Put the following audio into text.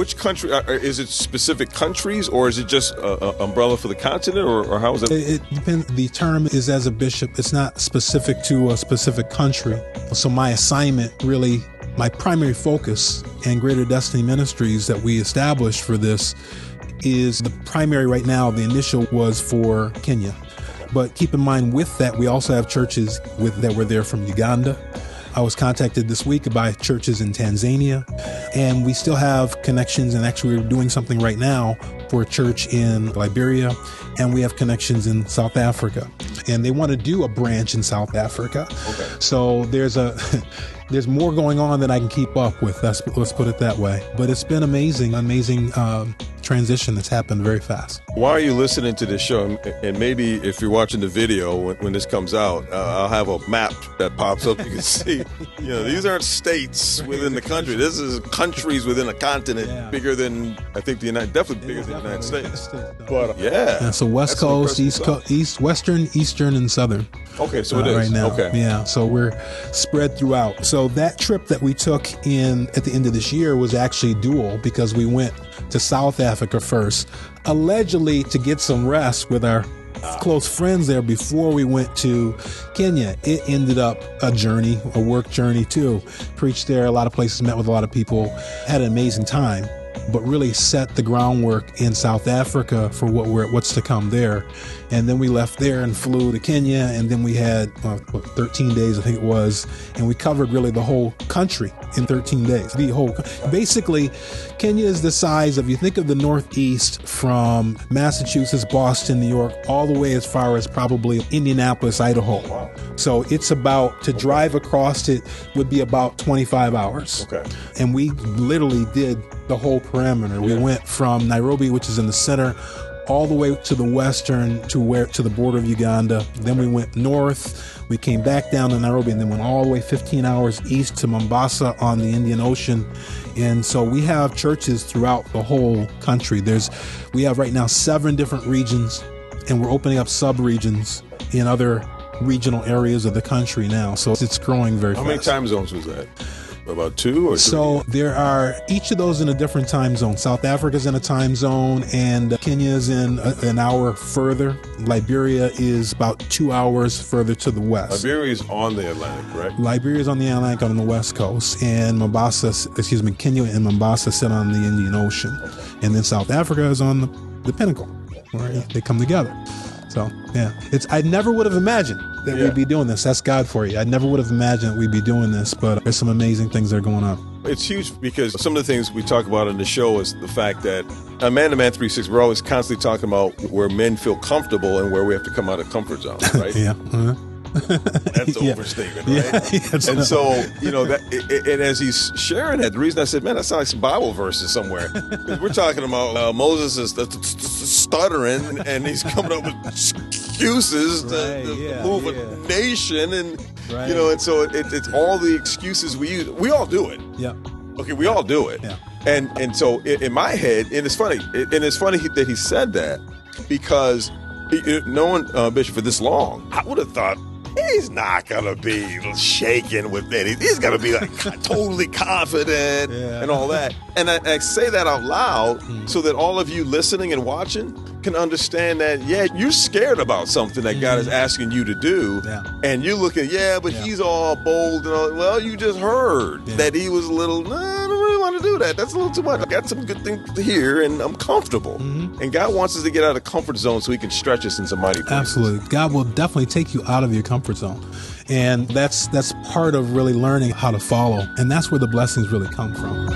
which country, is it specific countries, or is it just umbrella for the continent, or how is it? It depends. The term is as a bishop. It's not specific to a specific country. So my assignment really, my primary focus and Greater Destiny Ministries that we established for this is the primary right now. The initial was for Kenya. But keep in mind with that, we also have churches that were there from Uganda. I was contacted this week by churches in Tanzania, and we still have connections, and actually we're doing something right now for a church in Liberia, and we have connections in South Africa, and they want to do a branch in South Africa. Okay. So there's more going on than I can keep up with. Let's put it that way. But it's been amazing transition that's happened very fast. While you're listening to this show, and maybe if you're watching the video when this comes out, I'll have a map that pops up. You can see, these aren't states within the country. This is countries within a continent bigger than, I think, definitely bigger than the United States. But so West Coast, East Coast, Western, Eastern, and Southern. Okay, so it is. Right now. Okay. Yeah, so we're spread throughout. So that trip that we took at the end of this year was actually dual, because we went to South Africa first, allegedly to get some rest with our close friends there before we went to Kenya. It ended up a work journey too. Preached there, a lot of places, met with a lot of people, had an amazing time, but really set the groundwork in South Africa for what's to come there. And then we left there and flew to Kenya, and then we had 13 days, I think it was, and we covered really the whole country in 13 days. Basically, Kenya is the size of, you think of the Northeast from Massachusetts, Boston, New York, all the way as far as probably Indianapolis, Idaho. Wow. So it's to drive across it would be about 25 hours. Okay. And we literally did the whole perimeter. We went from Nairobi, which is in the center, all the way to the western to the border of Uganda. Then we went north. We came back down to Nairobi, and then went all the way 15 hours east to Mombasa on the Indian Ocean. And so we have churches throughout the whole country. We have right now 7 different regions, and we're opening up sub-regions in other regional areas of the country now. So it's growing very fast. How many time zones was that? About 2 or 3? So there are each of those in a different time zone. South Africa's in a time zone, and Kenya's in an hour further. Liberia is about 2 hours further to the west. Liberia is on the Atlantic, right? Liberia is on the Atlantic on the west coast, and Kenya and Mombasa sit on the Indian Ocean. And then South Africa is on the pinnacle, where they come together. So, I never would have imagined that we'd be doing this. That's God for you. I never would have imagined that we'd be doing this, but there's some amazing things that are going on. It's huge, because some of the things we talk about on the show is the fact that on Man to Man 360, we're always constantly talking about where men feel comfortable and where we have to come out of comfort zone, right? Yeah. That's an overstatement, right? And so, and as he's sharing that, the reason I said, man, that sounds like some Bible verses somewhere. We're talking about Moses is stuttering, and he's coming up with excuses to move a nation, and and so it's all the excuses we use. We all do it. Yeah. Okay, we all do it. Yeah. And so in my head, and it's funny that he said that, because knowing Bishop for this long, I would have thought, he's not going to be shaken with it. He's going to be like totally confident and all that. And I say that out loud so that all of you listening and watching can understand that, you're scared about something that God is asking you to do. Yeah. And you're looking, but he's all bold and all. Well, you just heard that he was a little, I don't really want to do that. That's a little too much. I got some good things to hear, and I'm comfortable. Mm-hmm. And God wants us to get out of comfort zone so he can stretch us in some mighty places. Absolutely. God will definitely take you out of your comfort zone. And that's part of really learning how to follow. And that's where the blessings really come from.